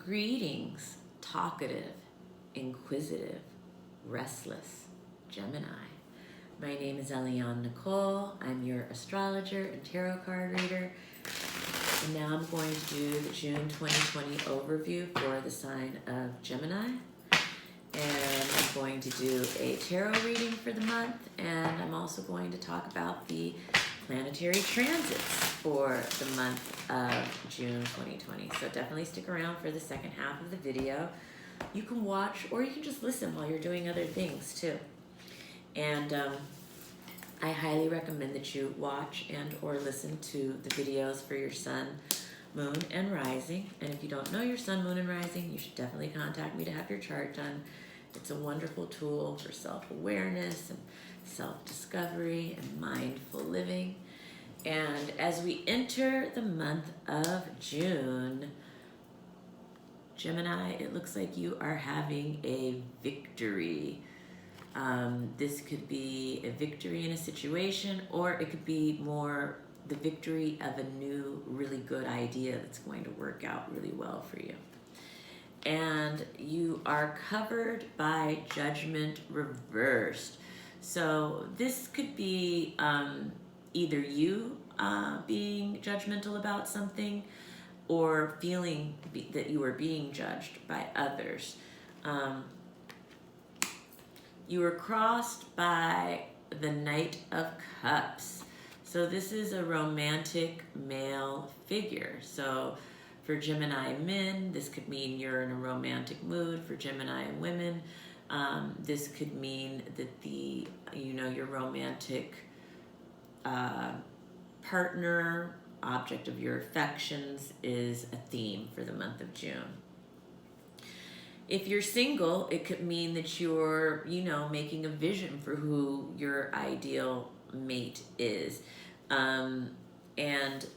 Greetings, talkative, inquisitive, restless Gemini. My name is Eliane Nicole. I'm your astrologer and tarot card reader. And now I'm going to do the June 2020 overview for the sign of Gemini. And I'm going to do a tarot reading for the month. And I'm also going to talk about the planetary transits for the month of June 2020. So definitely stick around for the second half of the video. You can watch or you can just listen while you're doing other things too. And I highly recommend that you watch and or listen to the videos for your sun, moon, and rising. And if you don't know your sun, moon, and rising, you should definitely contact me to have your chart done. It's a wonderful tool for self-awareness and self-discovery and mindful living. And as we enter the month of June, Gemini, it looks like you are having a victory. This could be a victory in a situation, or it could be more the victory of a new, really good idea that's going to work out really well for you. And you are covered by judgment reversed. So this could be either you being judgmental about something or feeling that you are being judged by others. You were crossed by the Knight of Cups. So this is a romantic male figure. So for Gemini men, this could mean you're in a romantic mood. For Gemini women, this could mean that your romantic partner, object of your affections, is a theme for the month of June. If you're single, it could mean that you're, making a vision for who your ideal mate is. And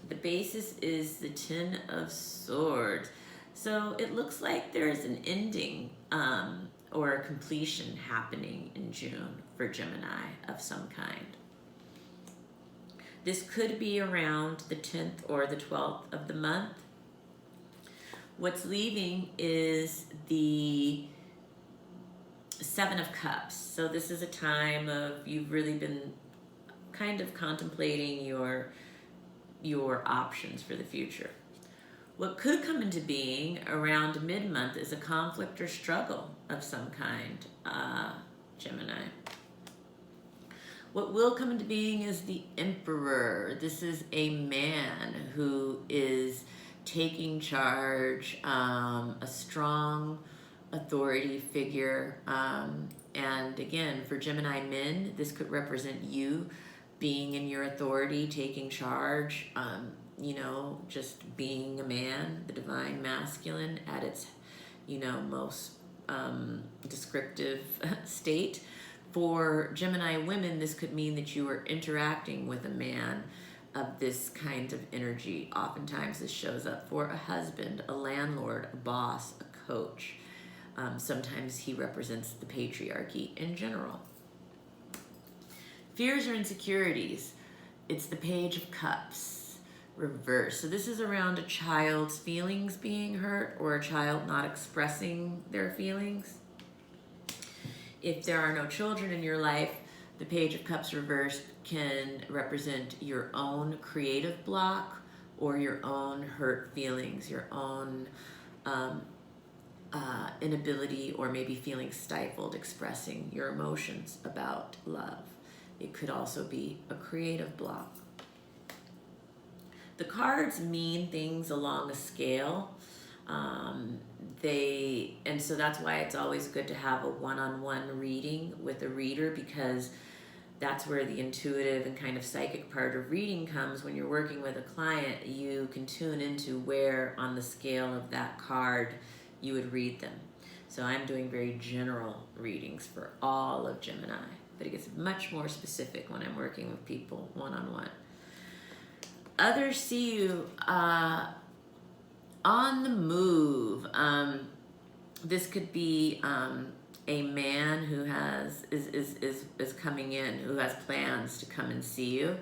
the basis is the Ten of Swords. So it looks like there's an ending or a completion happening in June for Gemini of some kind. This could be around the 10th or the 12th of the month. What's leaving is the Seven of Cups. So this is a time of you've really been kind of contemplating your options for the future. What could come into being around mid-month is a conflict or struggle of some kind, Gemini. What will come into being is the Emperor. This is a man who is taking charge, a strong authority figure. And again, for Gemini men, this could represent you being in your authority, taking charge, just being a man, the divine masculine at its, most descriptive state. For Gemini women, this could mean that you are interacting with a man of this kind of energy. Oftentimes this shows up for a husband, a landlord, a boss, a coach. Sometimes he represents the patriarchy in general. Fears or insecurities. It's the Page of Cups, reverse. So this is around a child's feelings being hurt or a child not expressing their feelings. If there are no children in your life, the Page of Cups reversed can represent your own creative block or your own hurt feelings, your own inability or maybe feeling stifled expressing your emotions about love. It could also be a creative block. The cards mean things along a scale. And so that's why it's always good to have a one-on-one reading with a reader, because that's where the intuitive and kind of psychic part of reading comes. When you're working with a client, you can tune into where on the scale of that card you would read them. So I'm doing very general readings for all of Gemini, but it gets much more specific when I'm working with people one-on-one. Others see you on the move. This could be a man who is coming in, who has plans to come and see you.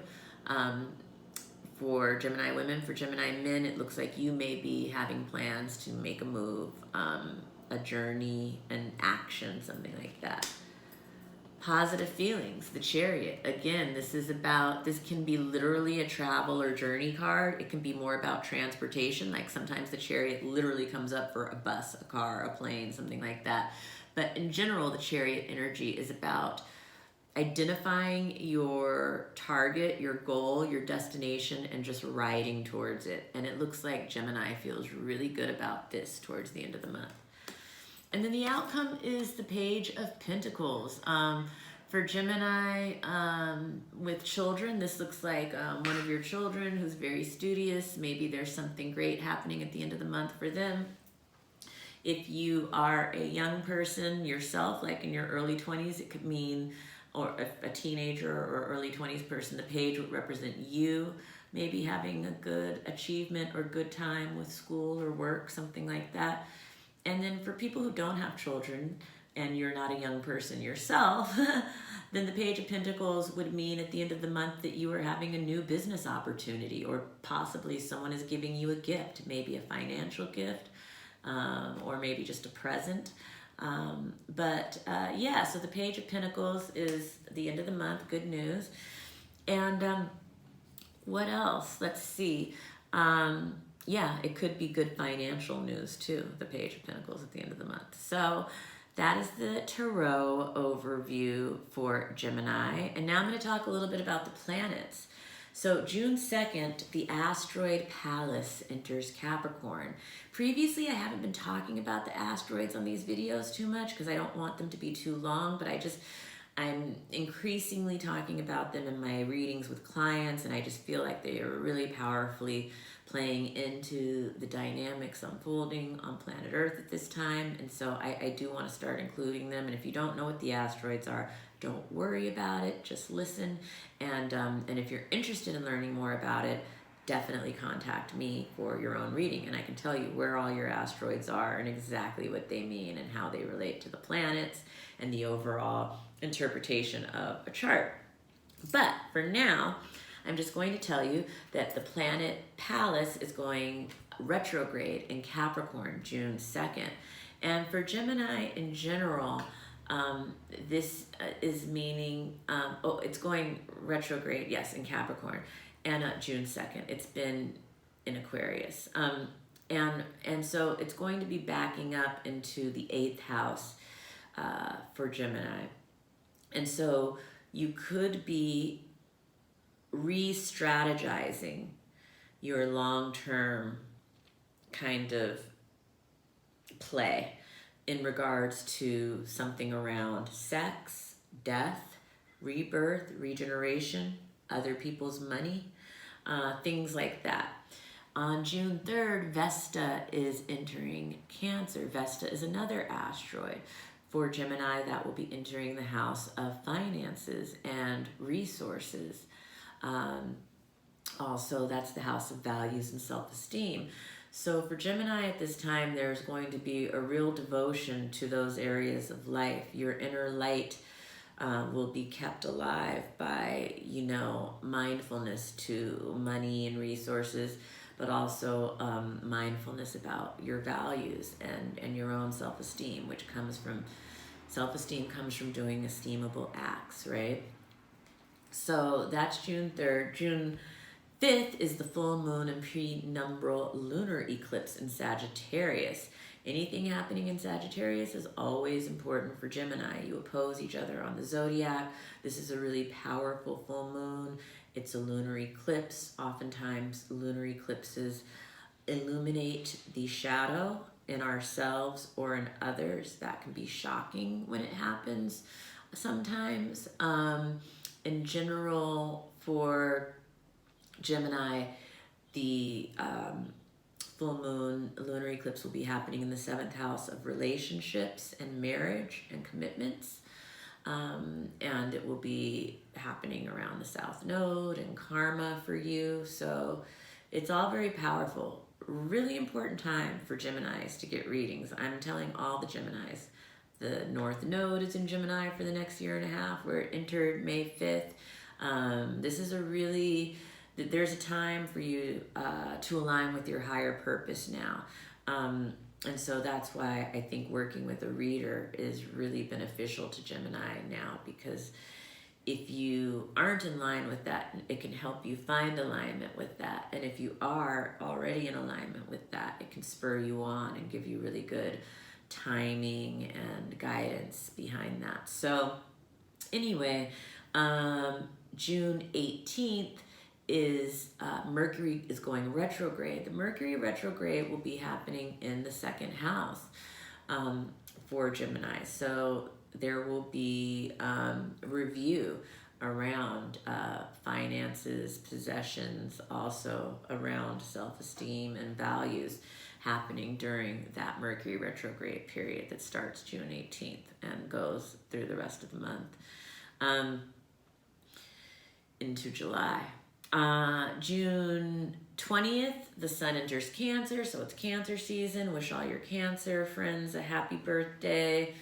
for Gemini women. For Gemini men, it looks like you may be having plans to make a move, a journey, an action, something like that. Positive feelings, the Chariot. Again, this can be literally a travel or journey card. It can be more about transportation. Like sometimes the Chariot literally comes up for a bus, a car, a plane, something like that. But in general, the Chariot energy is about identifying your target, your goal, your destination, and just riding towards it. And it looks like Gemini feels really good about this towards the end of the month. And then the outcome is the Page of Pentacles. For Gemini with children, this looks like one of your children who's very studious. Maybe there's something great happening at the end of the month for them. If you are a young person yourself, like in your early 20s, it could mean, or a teenager or early 20s person, the page would represent you maybe having a good achievement or good time with school or work, something like that. And then for people who don't have children and you're not a young person yourself, then the Page of Pentacles would mean at the end of the month that you are having a new business opportunity, or possibly someone is giving you a gift, maybe a financial gift, or maybe just a present. Yeah, so the Page of Pentacles is the end of the month, good news. And what else? Let's see. Yeah, it could be good financial news too, the Page of Pentacles at the end of the month. So that is the tarot overview for Gemini. And now I'm going to talk a little bit about the planets. So June 2nd, the asteroid Pallas enters Capricorn. Previously, I haven't been talking about the asteroids on these videos too much because I don't want them to be too long, but I'm increasingly talking about them in my readings with clients, and I just feel like they are really powerfully playing into the dynamics unfolding on planet Earth at this time. And so I do want to start including them. And if you don't know what the asteroids are, don't worry about it, just listen. And if you're interested in learning more about it, definitely contact me for your own reading. And I can tell you where all your asteroids are and exactly what they mean and how they relate to the planets and the overall interpretation of a chart. But for now, I'm just going to tell you that the planet Pallas is going retrograde in Capricorn June 2nd. And for Gemini in general, this is meaning, it's going retrograde, yes, in Capricorn, and June 2nd. It's been in Aquarius. And so it's going to be backing up into the 8th house for Gemini. And so you could be re-strategizing your long-term kind of play in regards to something around sex, death, rebirth, regeneration, other people's money, things like that. On June 3rd, Vesta is entering Cancer. Vesta is another asteroid. For Gemini, that will be entering the house of finances and resources. Also, that's the house of values and self-esteem. So for Gemini at this time, there's going to be a real devotion to those areas of life. Your inner light will be kept alive by, mindfulness to money and resources, but also mindfulness about your values and your own self-esteem, which comes from, self-esteem comes from doing esteemable acts, right? So that's June 3rd. June 5th is the full moon and penumbral lunar eclipse in Sagittarius. Anything happening in Sagittarius is always important for Gemini. You oppose each other on the zodiac. This is a really powerful full moon. It's a lunar eclipse. Oftentimes, lunar eclipses illuminate the shadow in ourselves or in others. That can be shocking when it happens sometimes. In general, for Gemini, the full moon lunar eclipse will be happening in the 7th house of relationships and marriage and commitments. And it will be happening around the South Node and karma for you. So it's all very powerful. Really important time for Geminis to get readings. I'm telling all the Geminis. The North Node is in Gemini for the next year and a half, where it entered May 5th. This is a really there's a time for you to align with your higher purpose now. And so that's why I think working with a reader is really beneficial to Gemini now, because if you aren't in line with that, it can help you find alignment with that. And if you are already in alignment with that, it can spur you on and give you really good timing and guidance behind that. So anyway, June 18th is Mercury is going retrograde. The Mercury retrograde will be happening in the second house for Gemini. So there will be review around finances, possessions, also around self-esteem and values happening during that Mercury retrograde period that starts June 18th and goes through the rest of the month into July. June 20th, the sun enters Cancer, so it's Cancer season. Wish all your Cancer friends a happy birthday.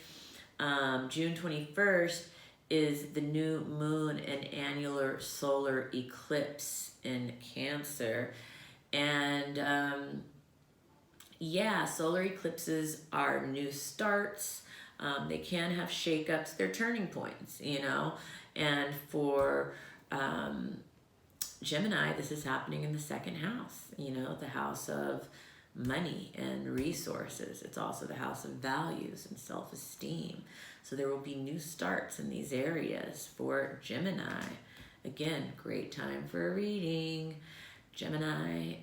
June 21st is the new moon and annular solar eclipse in Cancer. And yeah, solar eclipses are new starts. They can have shakeups. They're turning points, you know. And for Gemini, this is happening in the second house, you know, the house of money and resources. It's also the house of values and self-esteem. So there will be new starts in these areas for Gemini. Again, great time for a reading. Gemini,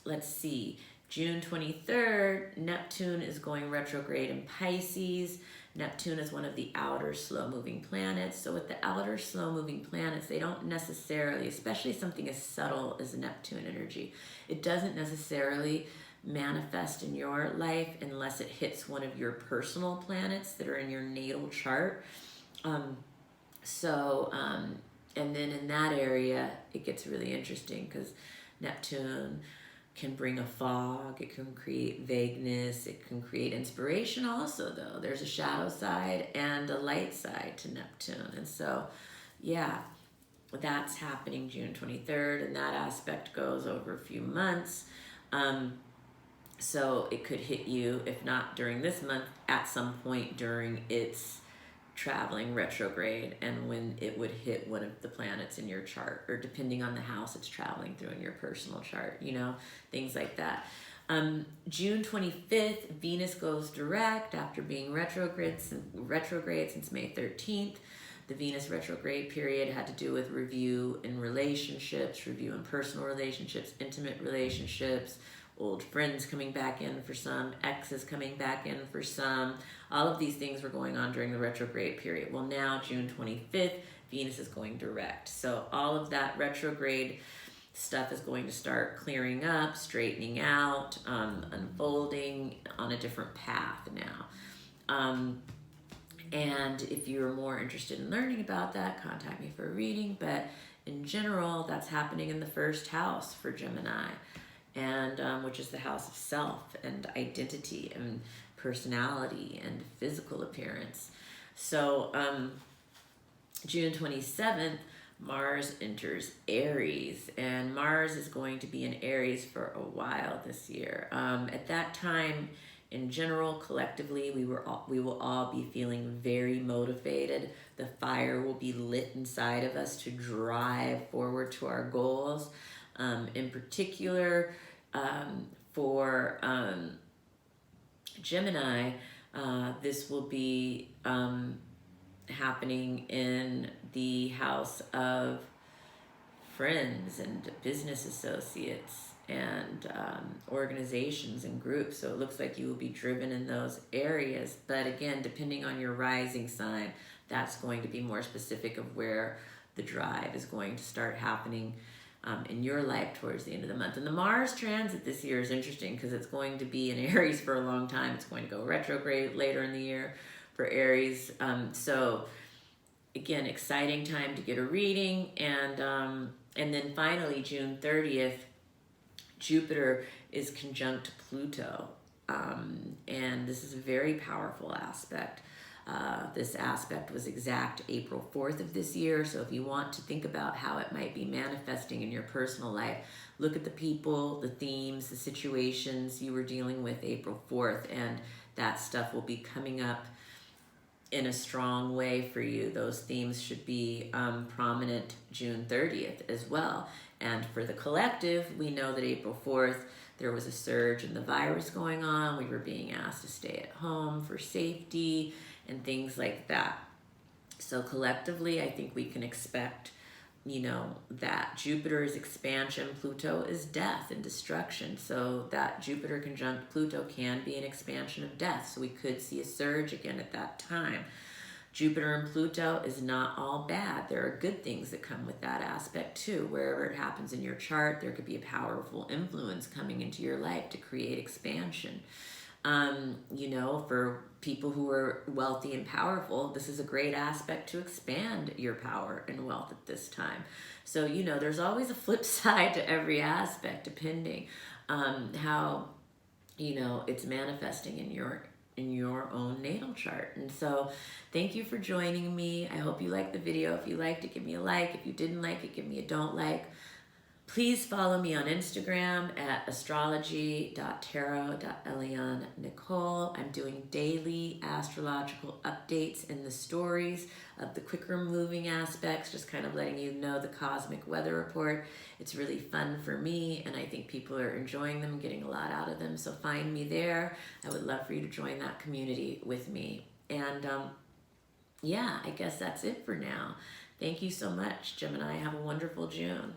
let's see. June 23rd, Neptune is going retrograde in Pisces. Neptune is one of the outer slow-moving planets. So with the outer slow-moving planets, they don't necessarily, especially something as subtle as Neptune energy, it doesn't necessarily manifest in your life unless it hits one of your personal planets that are in your natal chart. And then in that area, it gets really interesting because Neptune can bring a fog, it can create vagueness, it can create inspiration also, though. There's a shadow side and a light side to Neptune. And so, yeah, that's happening June 23rd, and that aspect goes over a few months. So it could hit you, if not during this month, at some point during its traveling retrograde, and when it would hit one of the planets in your chart, or depending on the house it's traveling through in your personal chart, you know, things like that. June 25th, Venus goes direct after being retrograde since May 13th. The Venus retrograde period had to do with review in relationships, review in personal relationships, intimate relationships, old friends coming back in for some, exes coming back in for some. All of these things were going on during the retrograde period. Well, now, June 25th, Venus is going direct. So all of that retrograde stuff is going to start clearing up, straightening out, unfolding on a different path now. And if you're more interested in learning about that, contact me for a reading. But in general, that's happening in the first house for Gemini, and which is the house of self and identity and personality and physical appearance. So June 27th, Mars enters Aries, and Mars is going to be in Aries for a while this year. At that time, in general, collectively, we will all be feeling very motivated. The fire will be lit inside of us to drive forward to our goals. In particular, for Gemini, this will be happening in the house of friends and business associates and organizations and groups. So it looks like you will be driven in those areas. But again, depending on your rising sign, that's going to be more specific of where the drive is going to start happening in your life towards the end of the month. And the Mars transit this year is interesting because it's going to be in Aries for a long time. It's going to go retrograde later in the year for Aries. So again, exciting time to get a reading. And then finally, June 30th, Jupiter is conjunct Pluto. And this is a very powerful aspect. This aspect was exact April 4th of this year. So if you want to think about how it might be manifesting in your personal life, look at the people, the themes, the situations you were dealing with April 4th, and that stuff will be coming up in a strong way for you. Those themes should be prominent June 30th as well. And for the collective, we know that April 4th, there was a surge in the virus going on. We were being asked to stay at home for safety and things like that. So collectively, I think we can expect, that Jupiter is expansion, Pluto is death and destruction. So that Jupiter conjunct Pluto can be an expansion of death. So we could see a surge again at that time. Jupiter and Pluto is not all bad. There are good things that come with that aspect too. Wherever it happens in your chart, there could be a powerful influence coming into your life to create expansion. For people who are wealthy and powerful, this is a great aspect to expand your power and wealth at this time. So, there's always a flip side to every aspect, depending how, it's manifesting in your own natal chart. And so thank you for joining me. I hope you liked the video. If you liked it, give me a like. If you didn't like it, give me a don't like. Please follow me on Instagram at astrology.tarot.Eliane Nicole. I'm doing daily astrological updates in the stories of the quicker moving aspects, just kind of letting you know the cosmic weather report. It's really fun for me, and I think people are enjoying them, getting a lot out of them. So find me there. I would love for you to join that community with me. And I guess that's it for now. Thank you so much, Gemini. Have a wonderful June.